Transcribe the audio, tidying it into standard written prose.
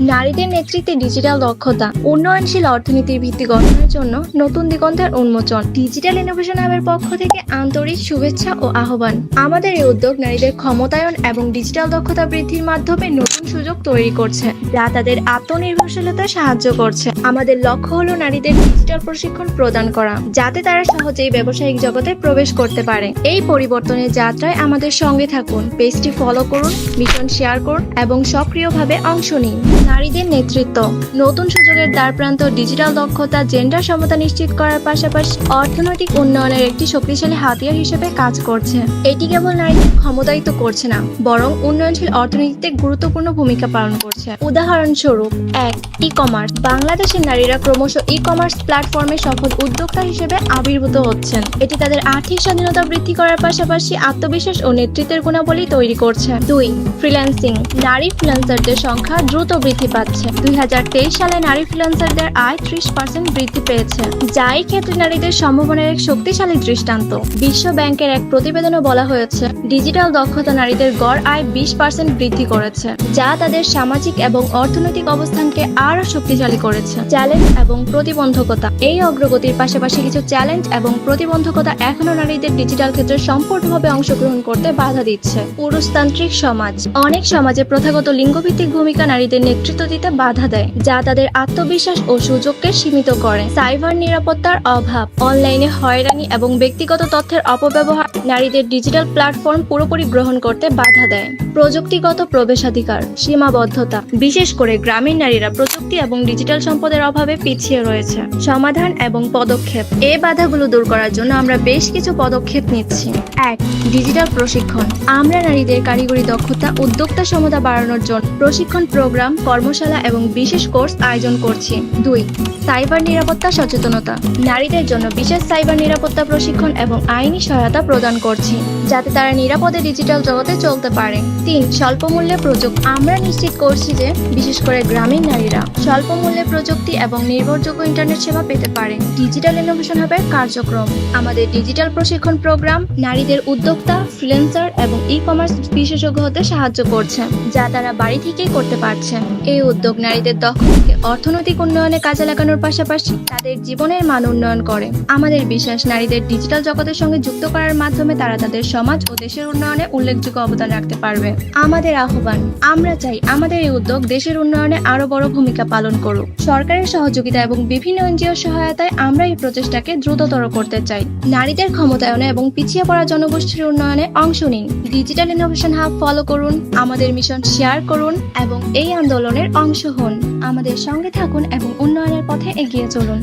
নারীদের নেতৃত্বে ডিজিটাল দক্ষতা, উন্নয়নশীল অর্থনীতির ভিত্তি গঠনের জন্য নতুন দিগন্তের উন্মোচন। ডিজিটাল ইনোভেশন হাবের পক্ষ থেকে আন্তরিক শুভেচ্ছা ও আহ্বান। আমাদের এই উদ্যোগ নারীদের ক্ষমতায়ন এবং ডিজিটাল দক্ষতা বৃদ্ধির মাধ্যমে নতুন সুযোগ তৈরি করছে, যা তাদের আত্মনির্ভরশীলতায় সাহায্য করছে। আমাদের লক্ষ্য হলো নারীদের ডিজিটাল প্রশিক্ষণ প্রদান করা, যাতে তারা সহজেই ব্যবসায়িক জগতে প্রবেশ করতে পারে। এই পরিবর্তনের যাত্রায় আমাদের সঙ্গে থাকুন, পেজটি ফলো করুন, মিশন শেয়ার করুন এবং সক্রিয়ভাবে অংশ নিন। নারীদের নেতৃত্ব, নতুন সুযোগের দ্বারপ্রান্ত ডিজিটাল দক্ষতা জেন্ডার সমতা নিশ্চিত করার পাশাপাশি অর্থনৈতিক উন্নয়নের একটি শক্তিশালী হাতিয়ার হিসেবে কাজ করছে। এটি কেবল নারীদের ক্ষমতায়িত করছে না, বরং উন্নয়নশীল অর্থনীতিতে গুরুত্বপূর্ণ ভূমিকা পালন করছে। উদাহরণস্বরূপ, 1. ই-কমার্স। বাংলাদেশের নারীরা ক্রমশ ই-কমার্স প্ল্যাটফর্মে সফল উদ্যোক্তা হিসেবে আবির্ভূত হচ্ছেন। এটি তাদের আর্থিক স্বাধীনতা বৃদ্ধি করার পাশাপাশি আত্মবিশ্বাস ও নেতৃত্বের গুণাবলী তৈরি করছে। 2. ফ্রিল্যান্সিং। নারী ফ্রিল্যান্সারদের সংখ্যা দ্রুত বৃদ্ধি পাচ্ছে। 2023 সালে নারী ফ্রিল্যান্সারদের আয় 30% বৃদ্ধি পেয়েছে, যা এই ক্ষেত্রে নারীদের সম্ভাবনার এক শক্তিশালী দৃষ্টান্ত। বিশ্ব ব্যাংকের এক প্রতিবেদনে বলা হয়েছে, ডিজিটাল দক্ষতা নারীদের গড় আয় 20% বৃদ্ধি করেছে, যা তাদের সামাজিক এবং অর্থনৈতিক অবস্থানকে আরও শক্তিশালী করেছে। চ্যালেঞ্জ এবং প্রতিবন্ধকতা। এই অগ্রগতির পাশাপাশি কিছু চ্যালেঞ্জ এবং প্রতিবন্ধকতা এখনও নারীদের ডিজিটাল ক্ষেত্রে সম্পূর্ণভাবে অংশগ্রহণ করতে বাধা দিচ্ছে। পুরুষতান্ত্রিক সমাজ। অনেক সমাজে প্রথাগত লিঙ্গভিত্তিক ভূমিকা নারীদের নেতৃত্ব দিতে বাধা দেয়, যা তাদের আত্মবিশ্বাস ও সুযোগকে সীমিত করে। সাইবার নিরাপত্তার অভাব। অনলাইনে হয়রানি এবং ব্যক্তিগত তথ্যের অপব্যবহার নারীদের ডিজিটাল প্ল্যাটফর্ম পুরোপুরি গ্রহণ করতে বাধা দেয়। প্রযুক্তিগত প্রবেশাধিকার। সীমাবদ্ধতা। বিশেষ করে গ্রামীণ নারীরা প্রযুক্তি এবং ডিজিটাল সম্পদের অভাবে পিছিয়ে রয়েছে। সমাধান এবং পদক্ষেপ। এই বাধাগুলো দূর করার জন্য আমরা বেশ কিছু পদক্ষেপ নিচ্ছি। 1. ডিজিটাল প্রশিক্ষণ। আমরা নারীদের কারিগরি দক্ষতা, উদ্যোক্তা ক্ষমতা বাড়ানোর জন্য প্রশিক্ষণ প্রোগ্রাম, কর্মশালা এবং বিশেষ কোর্স আয়োজন করছি। 2. সাইবার নিরাপত্তা সচেতনতা। নারীদের জন্য বিশেষ সাইবার নিরাপত্তা প্রশিক্ষণ এবং আইনি সহায়তা প্রদান করছি, যাতে তারা নিরাপদে ডিজিটাল জগতে চলতে পারে। 3. স্বল্প মূল্যে প্রযুক্তি। আমরা নিশ্চিত করছি যে বিশেষ করে গ্রামীণ নারীরা স্বল্প মূল্যে প্রযুক্তি এবং নির্ভরযোগ্য ইন্টারনেট সেবা পেতে পারে। ডিজিটাল ইনোভেশন হাবের কার্যক্রম। আমাদের ডিজিটাল প্রশিক্ষণ প্রোগ্রাম নারীদের উদ্যোক্তা, ফ্রিল্যান্সার এবং ই-কমার্স বিশেষজ্ঞ হতে সাহায্য করছে, যা তারা বাড়ি থেকেই করতে পারছে। এই উদ্যোগ নারীদের দক্ষতাকে অর্থনৈতিক উন্নয়নে কাজে লাগানোর পাশাপাশি তাদের জীবনের মান উন্নয়ন করে। আমাদের বিশ্বাস, নারীদের ডিজিটাল জগতের সঙ্গে যুক্ত করার মাধ্যমে তারা তাদের সমাজ ও দেশের উন্নয়নে উল্লেখযোগ্য অবদান রাখতে পারবে। আমাদের আহ্বান, আমরা চাই আমাদের এই উদ্যোগ দেশের উন্নয়নে আরো বড় ভূমিকা পালন করুক। সরকারের সহযোগিতা এবং বিভিন্ন এনজিও সহায়তায় আমরা এই প্রচেষ্টাকে দ্রুততর করতে চাই। নারীদের ক্ষমতায়নে এবং পিছিয়ে পড়া জনগোষ্ঠীর উন্নয়নে অংশ নিন। ডিজিটাল ইনোভেশন হাব ফলো করুন, আমাদের মিশন শেয়ার করুন এবং এই আন্দোলনের অংশ হন। আমাদের সঙ্গে থাকুন এবং উন্নয়নের পথে এগিয়ে চলুন।